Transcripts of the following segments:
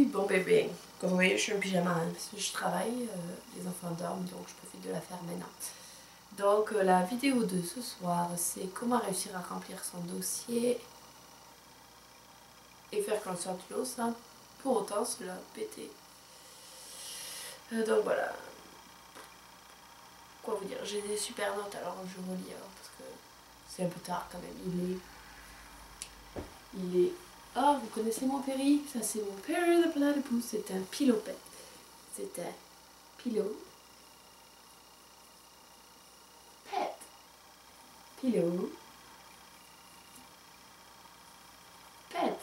bon bébé. Comme vous voyez, je suis en pyjama hein, parce que je travaille, les enfants dorment donc je profite de la faire maintenant. Donc la vidéo de ce soir, c'est comment réussir à remplir son dossier et faire qu'un sortilot sans pour autant se la péter. Donc voilà. Quoi vous dire, j'ai des super notes alors je relis hein, parce que c'est un peu tard quand même. Il est... Oh, vous connaissez mon péri? Ça c'est mon péri de platypus, c'est un pilopette. C'est un pilot. Pet. Pilot. Pet.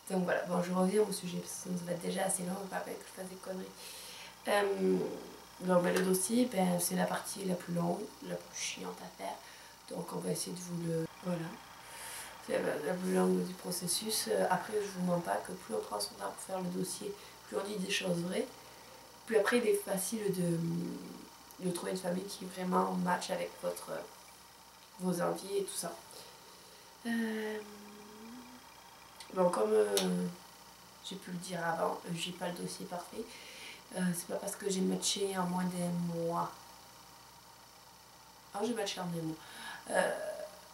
Donc voilà, bon je reviens au sujet parce que ça va être déjà assez long, pas avec que je fasse des conneries. Donc ben, le dossier, ben, c'est la partie la plus longue, la plus chiante à faire. Donc on va essayer de vous le... Voilà. C'est la plus longue du processus. Après je vous mens pas que plus on prend son temps pour faire le dossier, plus on dit des choses vraies. Puis après il est facile de trouver une famille qui vraiment match avec vos envies et tout ça. Bon, comme j'ai pu le dire avant, j'ai pas le dossier parfait. C'est pas parce que j'ai matché en moins d'un mois. Ah, j'ai matché en un mois.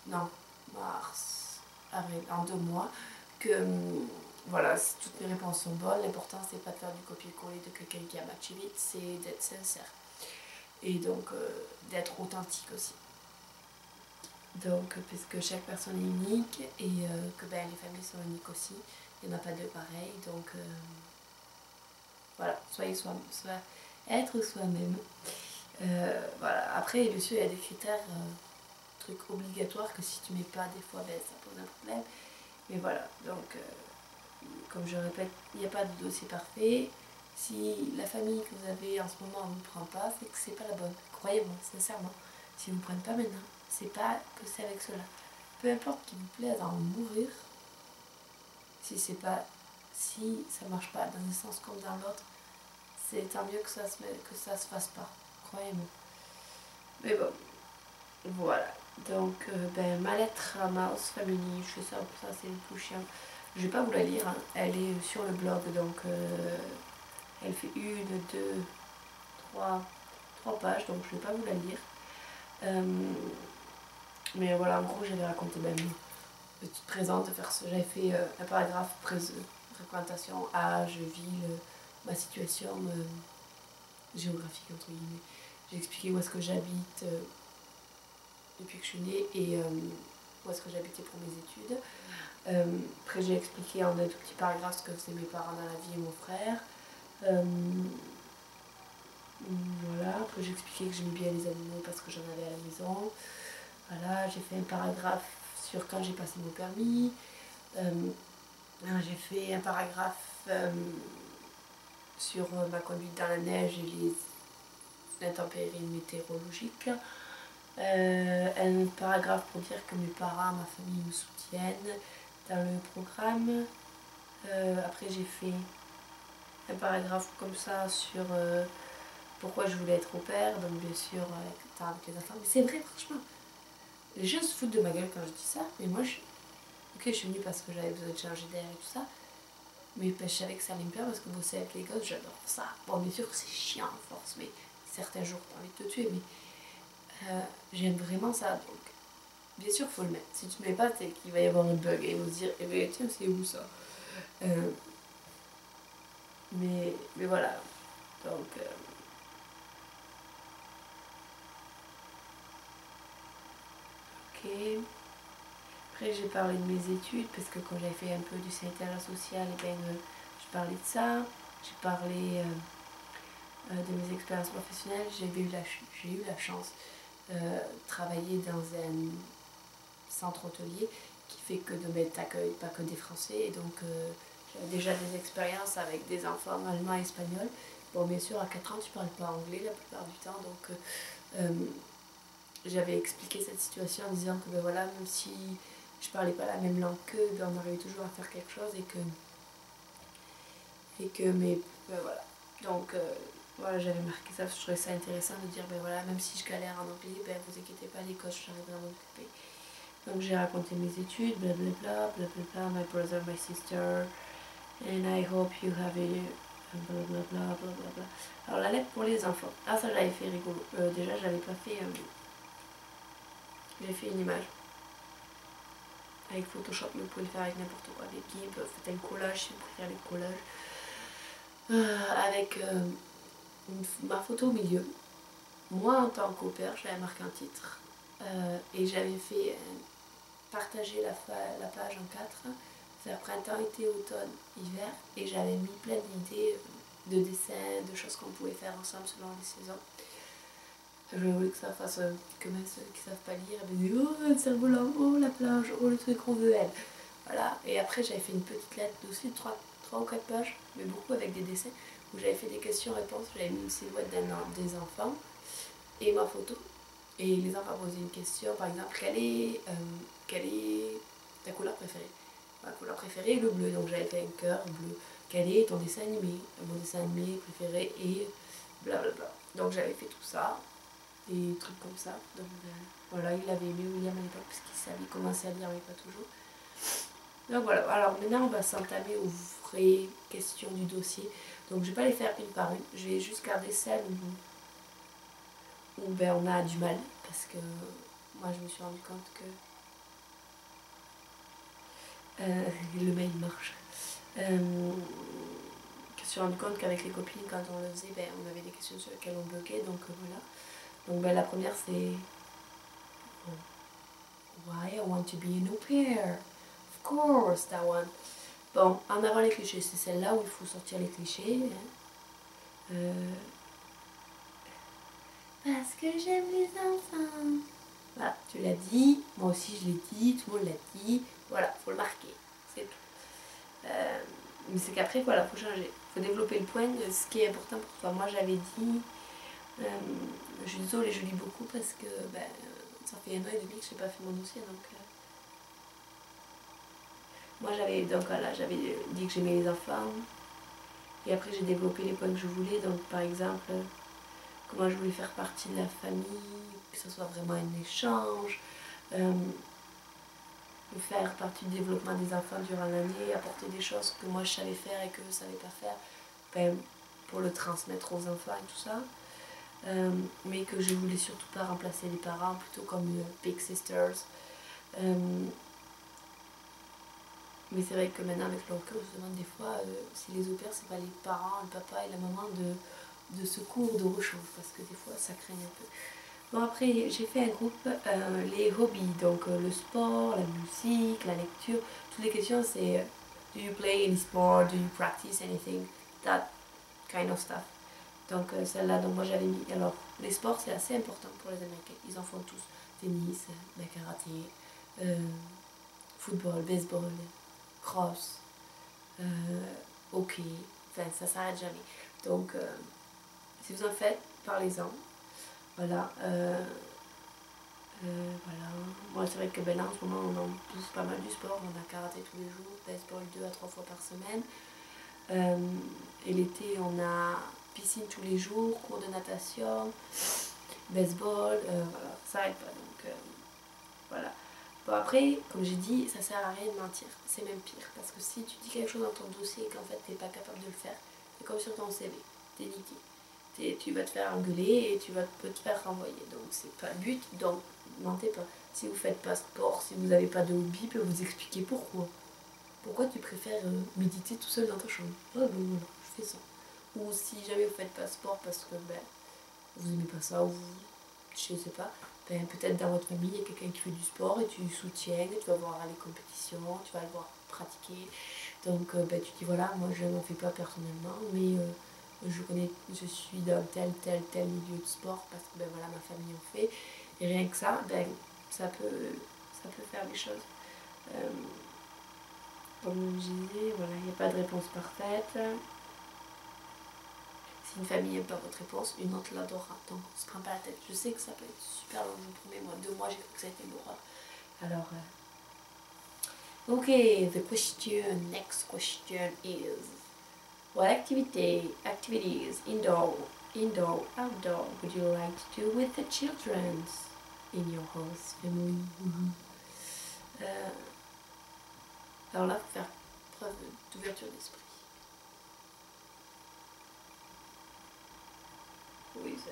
Non, mars, avril, en 2 mois. Que voilà, si toutes mes réponses sont bonnes, l'important c'est pas de faire du copier-coller de quelqu'un qui a matché vite, c'est d'être sincère. Et donc d'être authentique aussi. Donc, puisque chaque personne est unique et que ben, les familles sont uniques aussi, il n'y en a pas deux pareils, donc voilà, être soi-même. Voilà. Après, bien sûr, il y a des critères, trucs obligatoires que si tu mets pas des fois, ben, ça pose un problème. Mais voilà, donc comme je répète, il n'y a pas de dossier parfait. Si la famille que vous avez en ce moment ne vous prend pas, c'est que c'est pas la bonne. Croyez-moi, sincèrement. Si vous ne prennent pas maintenant, c'est pas que c'est avec cela. Peu importe qu'il vous plaise à en mourir, si ça marche pas dans un sens comme dans l'autre, c'est tant mieux que ça se fasse pas. Croyez-moi. Mais bon, voilà. Donc, ben, ma lettre à Mouse Family, je fais ça, c'est le plus chiant. Je vais pas vous la lire, hein. Elle est sur le blog, donc elle fait 3 pages, donc je vais pas vous la lire. Mais voilà, en gros, j'avais raconté même une petite présente, j'avais fait un paragraphe fréquentation, âge, ville, ma situation géographique, entre guillemets. J'ai expliqué où est-ce que j'habite depuis que je suis née et où est-ce que j'habitais pour mes études. Après j'ai expliqué en un tout petit paragraphe ce que faisaient mes parents dans la vie et mon frère. Voilà, après j'ai expliqué que j'aimais bien les animaux parce que j'en avais à la maison. Voilà, j'ai fait un paragraphe sur quand j'ai passé mon permis. J'ai fait un paragraphe sur ma conduite dans la neige et les intempéries météorologiques. Un paragraphe pour dire que mes parents, ma famille me soutiennent dans le programme. Après j'ai fait un paragraphe comme ça sur pourquoi je voulais être au père, donc bien sûr avec les enfants. Mais c'est vrai franchement, les gens se foutent de ma gueule quand je dis ça, mais moi ok je suis venue parce que j'avais besoin de changer d'air et tout ça, mais je savais que ça allait me plaire parce que bosser avec les gosses j'adore ça. Bon bien sûr c'est chiant à force, mais certains jours t'as envie de te tuer, mais j'aime vraiment ça, donc bien sûr faut le mettre. Si tu ne mets pas, c'est qu'il va y avoir un bug et ils vont se dire, eh bien tiens c'est où ça. Mais voilà, donc ok. Après j'ai parlé de mes études parce que quand j'avais fait un peu du sanitaire social, et bien je parlais de ça. J'ai parlé de mes expériences professionnelles. J'ai eu la chance de travailler dans un centre hôtelier qui fait que t'accueille pas que des Français, et donc j'avais déjà des expériences avec des enfants allemands et espagnols. Bon bien sûr à 4 ans tu parles pas anglais la plupart du temps, donc j'avais expliqué cette situation en disant que ben voilà, même si je parlais pas la même langue qu'eux, ben on arrivait toujours à faire quelque chose mais ben voilà. Donc voilà, j'avais marqué ça, je trouvais ça intéressant de dire ben voilà, même si je galère en anglais, ben vous inquiétez pas les coachs, j'arriverai à m'en occuper. Donc j'ai raconté mes études, blablabla, blablabla, my brother, my sister, and I hope you have a blablabla, blablabla. Alors la lettre pour les enfants. Ah ça j'avais fait rigolo. Déjà j'avais pas fait... j'ai fait une image. Avec Photoshop, mais vous pouvez le faire avec n'importe quoi. Avec GIMP, faites un collage si vous préférez les collages. Avec ma photo au milieu. Moi en tant qu'au-pair, j'avais marqué un titre. Et j'avais fait partager la page en 4, faire printemps, été, automne, hiver, et j'avais mis plein d'idées de dessins, de choses qu'on pouvait faire ensemble selon les saisons. Je voulais que ça fasse que même ceux qui ne savent pas lire, ils me disent oh le cerf-volant, oh la plage, oh le truc qu'on veut elle. Voilà, et après j'avais fait une petite lettre aussi de 3 ou 4 pages, mais beaucoup avec des dessins, où j'avais fait des questions-réponses, j'avais mis une silhouette des enfants et ma photo. Et les enfants posaient une question, par exemple, quelle est ta couleur préférée? Ma couleur préférée est le bleu, donc j'avais fait un cœur bleu. Quel est ton dessin animé? Mon dessin animé préféré est blablabla. Donc j'avais fait tout ça, des trucs comme ça. Donc voilà, il avait aimé William à l'époque, parce qu'il savait commencer à lire, mais pas toujours. Donc voilà, alors maintenant on va s'entamer aux vraies questions du dossier. Donc je vais pas les faire une par une, je vais juste garder celles où ben, on a du mal, parce que moi je me suis rendu compte que le mail marche. Je me suis rendu compte qu'avec les copines, quand on le faisait, ben, on avait des questions sur lesquelles on bloquait, donc voilà. Donc ben, la première c'est Why I want to be an au pair? Of course, that one. Bon, en avant les clichés, c'est celle-là où il faut sortir les clichés. Hein. Parce que j'aime les enfants. Voilà, tu l'as dit, moi aussi je l'ai dit, tout le monde l'a dit. Voilà, faut le marquer, c'est tout. Mais c'est qu'après, voilà, faut changer. Faut développer le point de ce qui est important pour toi. Moi j'avais dit, je suis désolée, je lis beaucoup parce que ben, ça fait 1 an et demi que je n'ai pas fait mon dossier. Donc, moi j'avais voilà, dit que j'aimais les enfants. Et après j'ai développé les points que je voulais. Donc par exemple, comment je voulais faire partie de la famille, que ce soit vraiment un échange. Faire partie du développement des enfants durant l'année, apporter des choses que moi je savais faire et que eux ne savaient pas faire, ben, pour le transmettre aux enfants et tout ça. Mais que je voulais surtout pas remplacer les parents, plutôt comme Big Sisters. Mais c'est vrai que maintenant avec le recul, on se demande des fois si les au-pairs c'est pas les parents, le papa et la maman de secours, de rechange, parce que des fois ça craint un peu. Bon après j'ai fait un groupe, les hobbies, donc le sport, la musique, la lecture, toutes les questions c'est do you play any sport, do you practice anything, that kind of stuff. Donc celle-là, donc moi j'avais mis, alors les sports c'est assez important pour les Américains, ils en font tous, tennis, karaté, football, baseball, cross, hockey, enfin ça s'arrête jamais. Donc si vous en faites, parlez-en. Voilà. Voilà. Moi c'est vrai que ben, là en ce moment on en pousse pas mal du sport, on a karaté tous les jours, baseball 2 à 3 fois par semaine. Et l'été on a piscine tous les jours, cours de natation, baseball, voilà, ça s'arrête pas. Donc voilà. Bon après, comme j'ai dit, ça sert à rien de mentir, c'est même pire. Parce que si tu dis quelque chose dans ton dossier et qu'en fait t'es pas capable de le faire, c'est comme sur ton CV, t'es niqué. Tu vas te faire engueuler et tu peux te faire renvoyer. Donc c'est pas le but, donc mentez pas. Si vous faites pas sport, si vous n'avez pas de hobby, peut vous expliquer pourquoi. Pourquoi tu préfères méditer tout seul dans ta chambre? Ah ben voilà, je fais ça. Ou si jamais vous faites pas sport parce que ben, vous aimez pas ça ou je sais pas, ben, peut-être dans votre famille il y a quelqu'un qui fait du sport et tu soutiens, tu vas voir les compétitions, tu vas le voir pratiquer. Donc ben, tu dis voilà, moi je n'en fais pas personnellement, mais je suis dans tel milieu de sport parce que ben, voilà, ma famille en fait. Et rien que ça, ben, ça peut faire des choses. Comme je disais, voilà, il n'y a pas de réponse parfaite. Si une famille n'aime pas votre réponse, une autre l'adorera. Donc on se prend pas la tête. Je sais que ça peut être super long, le premier mois, 2 mois, j'ai cru que ça a été l'horreur. Alors, ok, next question is, what activities, indoor, outdoor, would you like to do with the children in your house family? Alors là, il faut faire preuve d'ouverture d'esprit. Oui, ça.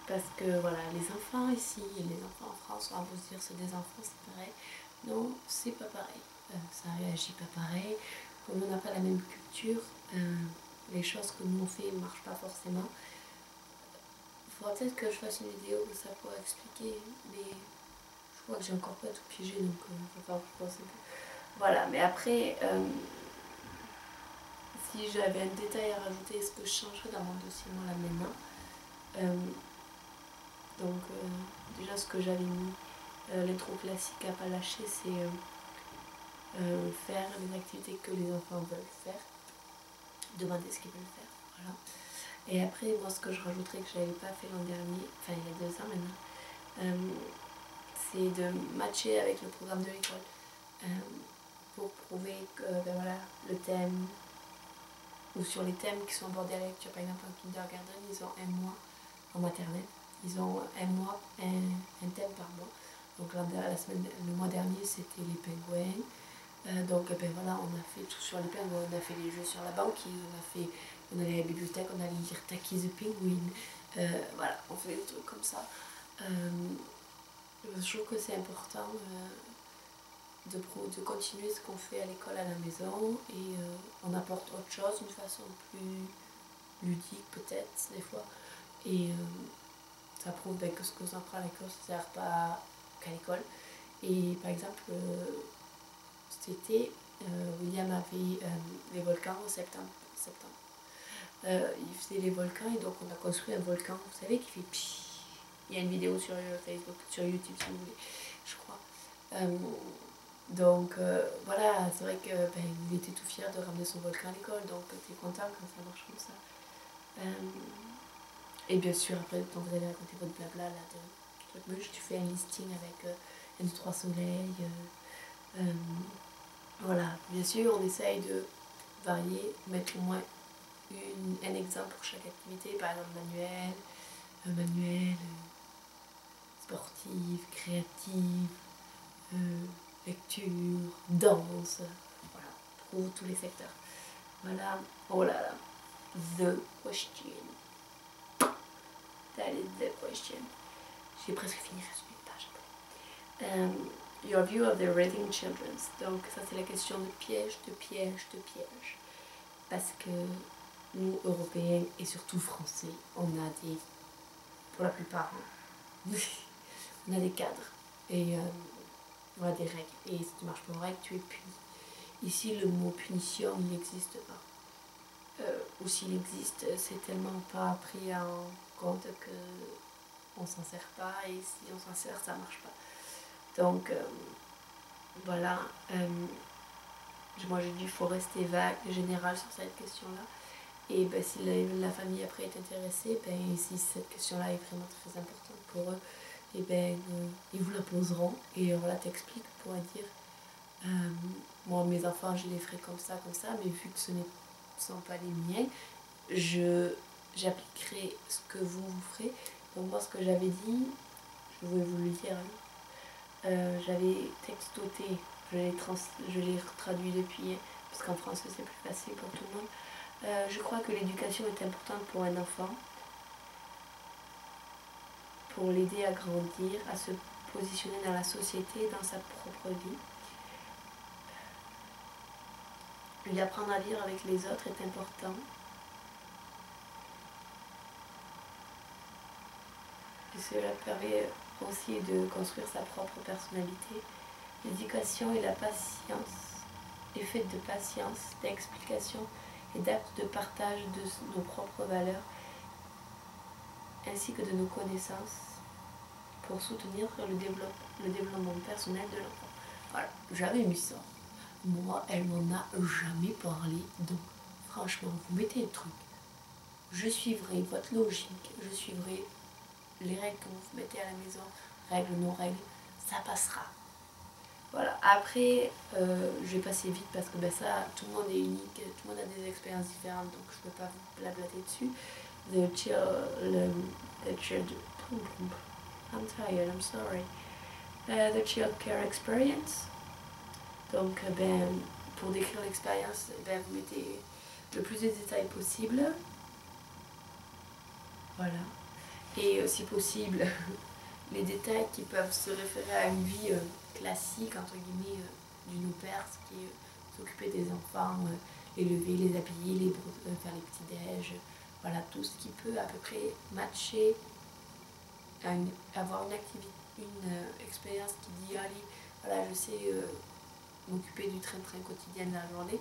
Parce que voilà, les enfants ici et les enfants en France, on va vous dire c'est des enfants, c'est pareil. Non, c'est pas pareil. Ça réagit pas pareil. Comme on n'a pas la même culture, les choses que nous on fait ne marchent pas forcément. Il faudra peut-être que je fasse une vidéo où ça pourra expliquer, mais je crois que j'ai encore pas tout piégé, donc je vais pas vous penser que... Voilà, mais après, si j'avais un détail à rajouter, ce que je changerais dans mon dossier, moi là maintenant, donc déjà ce que j'avais mis, l'intro classique à pas lâcher, c'est faire les activités que les enfants veulent faire, demander ce qu'ils veulent faire, voilà. Et après, moi ce que je rajouterais que je n'avais pas fait l'an dernier, enfin il y a 2 ans maintenant, c'est de matcher avec le programme de l'école, pour prouver que ben voilà, le thème, ou sur les thèmes qui sont abordés à la lecture, par exemple en kindergarten, ils ont un mois, en maternelle, ils ont un mois, un thème par mois. Donc le mois dernier c'était les pingouins. Donc ben voilà, on a fait tout sur les pingouins, on a fait les jeux sur la banquise, on allait à la bibliothèque, on allait lire Taki the Penguin. Voilà, on fait des trucs comme ça. Je trouve que c'est important de continuer ce qu'on fait à l'école à la maison et on apporte autre chose, une façon plus ludique peut-être des fois. Et ça prouve que ce que vous apprend à l'école, ça ne sert pas qu'à l'école. Et par exemple, cet été, William avait les volcans en septembre. Il faisait les volcans et donc on a construit un volcan, vous savez, qui fait pii. Il y a une vidéo sur Facebook, sur YouTube si vous voulez, je crois. Donc voilà, c'est vrai que il était tout fier de ramener son volcan à l'école, donc t'es content quand ça marche comme ça. Et bien sûr, après, quand vous allez raconter votre blabla là, de trucs, tu fais un listing avec 1, 2, 3 soleils. Voilà, bien sûr, on essaye de varier, mettre au moins un exemple pour chaque activité, par exemple manuel, sportive, créative, lecture, danse, voilà, pour tous les secteurs. Voilà, oh là là, the question. That is the question. J'ai presque fini de résumer une page. Your view of the raising children. Donc ça c'est la question de piège. Parce que nous, Européens et surtout Français, on a des, pour la plupart, on a des cadres et on a des règles. Et si tu marches pas aux règles, tu es puni. Ici, le mot punition, il n'existe pas. Ou s'il existe, c'est tellement pas pris en compte que on s'en sert pas, et si on s'en sert, ça marche pas. Donc voilà, moi j'ai dit il faut rester vague, général sur cette question-là. Et si la famille après est intéressée, si cette question-là est vraiment très importante pour eux, et ils vous la poseront et on la t'explique pour dire moi mes enfants je les ferai comme ça, mais vu que ce ne sont pas les miens, j'appliquerai ce que vous ferez. Donc moi ce que j'avais dit, je vais vous le dire, j'avais textoté, je l'ai traduit depuis, parce qu'en français c'est plus facile pour tout le monde. Je crois que l'éducation est importante pour un enfant, pour l'aider à grandir, à se positionner dans la société et dans sa propre vie. Lui apprendre à vivre avec les autres est important. Et cela permet aussi de construire sa propre personnalité. L'éducation et la patience est faite de patience, d'explication et d'actes de partage de nos propres valeurs ainsi que de nos connaissances pour soutenir le développement personnel de l'enfant. Voilà, j'avais mis ça. Moi, elle m'en a jamais parlé, donc franchement, vous mettez le truc. Je suivrai votre logique, je suivrai les règles que vous mettez à la maison, règles, non-règles, ça passera. Voilà, après, je vais passer vite parce que ça, tout le monde est unique, tout le monde a des expériences différentes, donc je ne peux pas vous blablater dessus. the children, I'm tired, I'm sorry. The Child Care Experience. Donc, pour décrire l'expérience, vous mettez le plus de détails possible. Voilà. Et si possible, les détails qui peuvent se référer à une vie classique, entre guillemets, d'une au père, ce qui est s'occuper des enfants, les lever, les habiller, faire les petits-déj, voilà, tout ce qui peut à peu près matcher, avoir une expérience qui dit, allez, voilà, je sais m'occuper du train-train quotidien de la journée.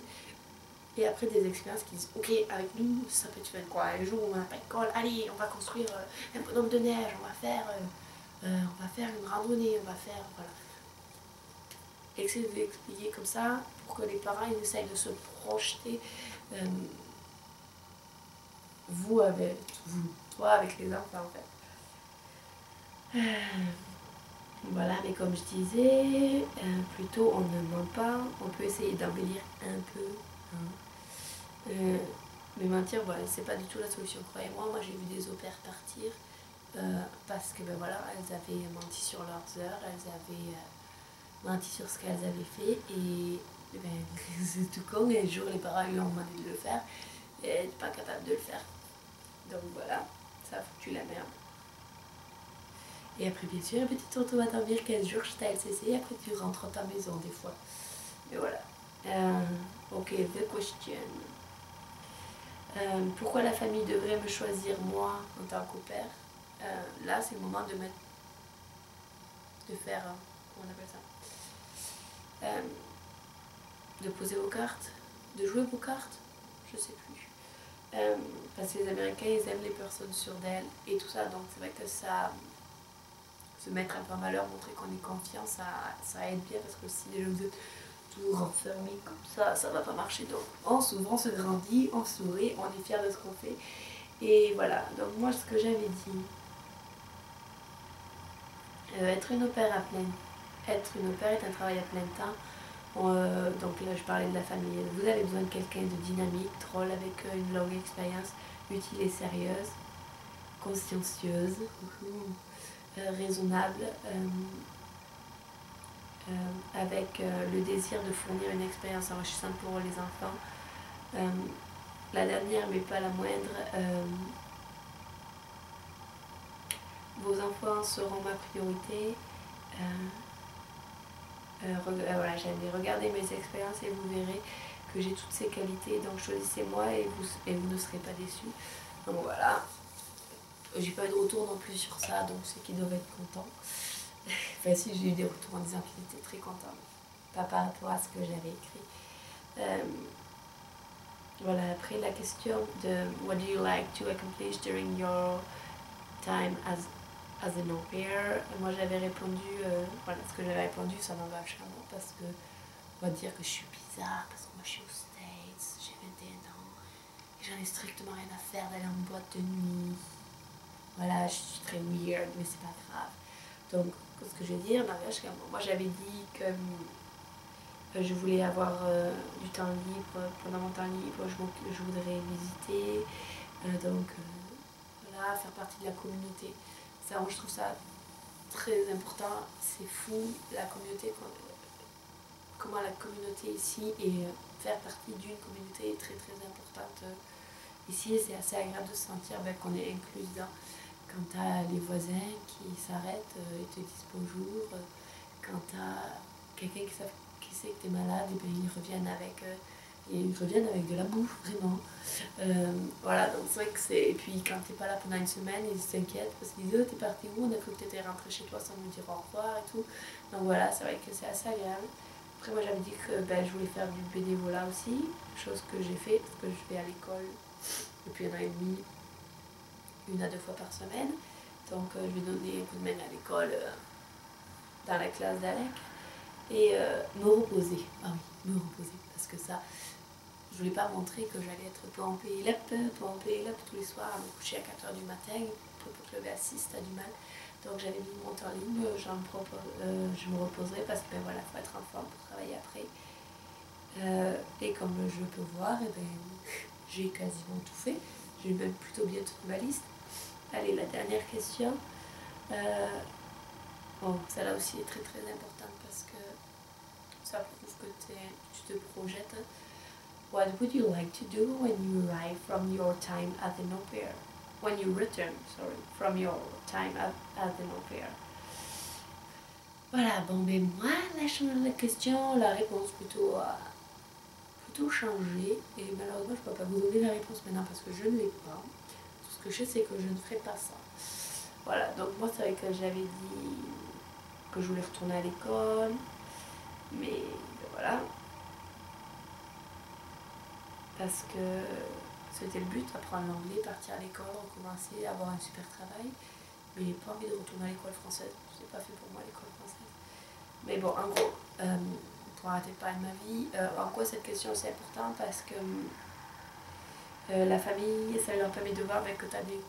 Et après des expériences qui disent, ok, avec nous, ça peut être quoi, un jour où on n'a pas d'école, allez, on va construire un bonhomme de neige, on va faire une randonnée, on va faire, voilà. Essayer de l'expliquer comme ça, pour que les parents ils essayent de se projeter, toi avec les enfants en fait. Voilà, mais comme je disais, plutôt on ne ment pas, on peut essayer d'embellir un peu. Hein. Mais mentir, voilà, c'est pas du tout la solution, croyez-moi. Moi j'ai vu des opères partir parce que voilà, elles avaient menti sur leurs heures, elles avaient menti sur ce qu'elles avaient fait et c'est tout con. Et un jour les parents lui ont demandé de le faire et elle n'est pas capable de le faire. Donc voilà, ça a foutu la merde. Et après, bien sûr, un petit tour va dormir 15 jours chez ta LCC et après tu rentres à ta maison des fois. Mais voilà. Ok, the question. Pourquoi la famille devrait me choisir moi en tant qu'au père? Là, c'est le moment de faire, comment on appelle ça, de poser vos cartes, de jouer vos cartes, je sais plus. Parce que les Américains, ils aiment les personnes sûres d'elles et tout ça, donc c'est vrai que ça, se mettre un peu en valeur, montrer qu'on est confiant, ça aide bien, parce que si déjà vous êtes tout renfermé comme ça va pas marcher. Donc on s'ouvre, on se grandit, on sourit, on est fier de ce qu'on fait. Et voilà, donc moi ce que j'avais dit, être une au pair est un travail à plein temps. Donc là je parlais de la famille. Vous avez besoin de quelqu'un de dynamique, drôle, avec une longue expérience, utile et sérieuse, consciencieuse, raisonnable, avec le désir de fournir une expérience enrichissante pour les enfants. La dernière mais pas la moindre, vos enfants seront ma priorité. Voilà, j'allais regarder mes expériences et vous verrez que j'ai toutes ces qualités, donc choisissez-moi et vous ne serez pas déçus. Donc voilà, j'ai pas eu de retour non plus sur ça, donc c'est qu'ils doivent être contents. Enfin si, j'ai eu des retours en disant qu'ils étaient très contents, pas par rapport à ce que j'avais écrit. Voilà, après la question de what do you like to accomplish during your time as an au pair, moi j'avais répondu, voilà, ce que j'avais répondu, ça m'en va vachement, parce que on va dire que je suis bizarre, parce que moi je suis aux States, j'ai 21 ans, et j'en ai strictement rien à faire d'aller en boîte de nuit. Voilà, je suis très weird, mais c'est pas grave. Donc, ce que je veux dire, moi j'avais dit que je voulais avoir du temps libre, pendant mon temps libre, je voudrais visiter, donc voilà, faire partie de la communauté. Ça, moi je trouve ça très important, c'est fou, la communauté, comment la communauté ici et faire partie d'une communauté est très très importante. Ici, c'est assez agréable de se sentir qu'on est inclus dedans. Quand tu as les voisins qui s'arrêtent et te disent bonjour, quand tu as quelqu'un qui sait que tu es malade, et ils reviennent avec de la bouffe, vraiment. Voilà, donc c'est vrai que c'est. Et puis quand t'es pas là pendant une semaine, ils s'inquiètent parce qu'ils disent oh, t'es parti où? On a cru que t'étais rentré chez toi sans nous dire au revoir et tout. Donc voilà, c'est vrai que c'est assez agréable. Après, moi j'avais dit que je voulais faire du bénévolat aussi, chose que j'ai fait parce que je vais à l'école depuis 1 an et demi, 1 à 2 fois par semaine. Donc je vais donner un coup de main à l'école dans la classe d'Alec et me reposer. Ah oui, me reposer parce que ça. Je voulais pas montrer que j'allais être pompée up tous les soirs, à me coucher à 4h du matin, pour te lever à 6, t'as du mal. Donc j'avais mis mon temps libre, je me reposerai parce que voilà, il faut être en forme pour travailler après. Et comme je peux voir, j'ai quasiment tout fait. J'ai même plutôt bien toute ma liste. Allez, la dernière question. Bon, celle-là aussi est très très importante parce que ça prouve que tu te projettes. What would you like to do when you arrive from your time at an au pair? When you return, sorry, from your time at an au pair. Voilà, bon, ben moi, la question, la réponse plutôt changé, et malheureusement je ne peux pas vous donner la réponse maintenant parce que je ne l'ai pas. Tout ce que je sais, c'est que je ne ferai pas ça. Voilà, donc moi c'est vrai que j'avais dit que je voulais retourner à l'école, mais voilà, parce que c'était le but, apprendre l'anglais, partir à l'école, recommencer, avoir un super travail, mais j'ai pas envie de retourner à l'école française, c'est pas fait pour moi l'école française. Mais bon, en gros, pour arrêter de parler de ma vie, en quoi cette question c'est important parce que la famille, ça leur permet de voir que tu as des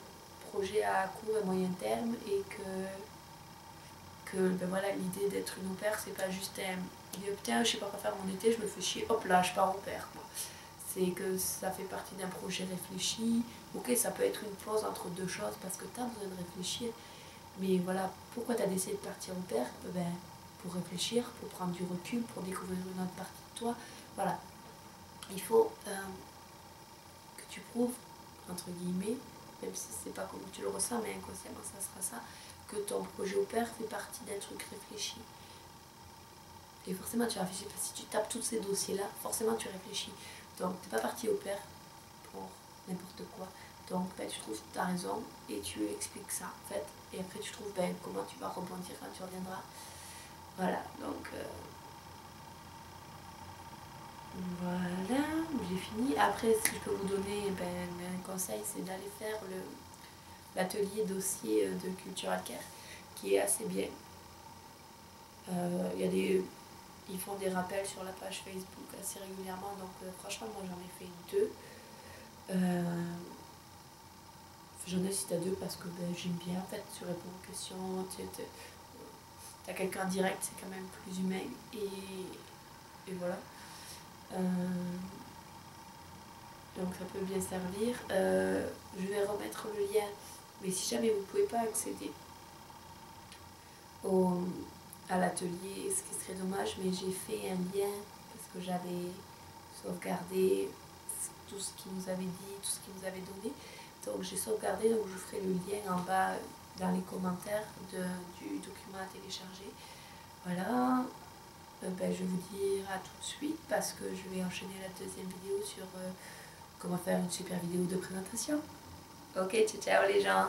projets à court et moyen terme et que ben voilà, l'idée d'être une au pair, c'est pas juste putain, je sais pas quoi faire mon été, je me fais chier, hop là, je pars au pair. C'est que ça fait partie d'un projet réfléchi. Ok, ça peut être une pause entre deux choses parce que tu as besoin de réfléchir. Mais voilà, pourquoi tu as décidé de partir au pair? Ben, pour réfléchir, pour prendre du recul, pour découvrir une autre partie de toi. Voilà. Il faut que tu prouves, entre guillemets, même si c'est pas comme tu le ressens, mais inconsciemment ça sera ça, que ton projet au pair fait partie d'un truc réfléchi. Et forcément tu réfléchis, parce que si tu tapes tous ces dossiers-là, forcément tu réfléchis. Donc t'es pas parti au pair pour n'importe quoi. Donc ben, tu trouves ta raison et tu expliques ça en fait. Et après tu trouves ben, comment tu vas rebondir quand tu reviendras. Voilà, donc voilà, j'ai fini. Après, ce que je peux vous donner, un conseil, c'est d'aller faire l'atelier dossier de Cultural Care, qui est assez bien. Ils font des rappels sur la page Facebook assez régulièrement, donc franchement, moi j'en ai fait 2. J'en ai cité 2 parce que j'aime bien, en fait, tu réponds aux questions, t'as quelqu'un en direct, c'est quand même plus humain, et voilà. Donc ça peut bien servir. Je vais remettre le lien, mais si jamais vous ne pouvez pas accéder à l'atelier, ce qui serait dommage, mais j'ai fait un lien parce que j'avais sauvegardé tout ce qu'il nous avait dit, tout ce qu'il nous avait donné. Donc j'ai sauvegardé, donc je ferai le lien en bas dans les commentaires du document à télécharger. Voilà. Je vais vous dire à tout de suite parce que je vais enchaîner la deuxième vidéo sur comment faire une super vidéo de présentation. Ok, ciao ciao les gens!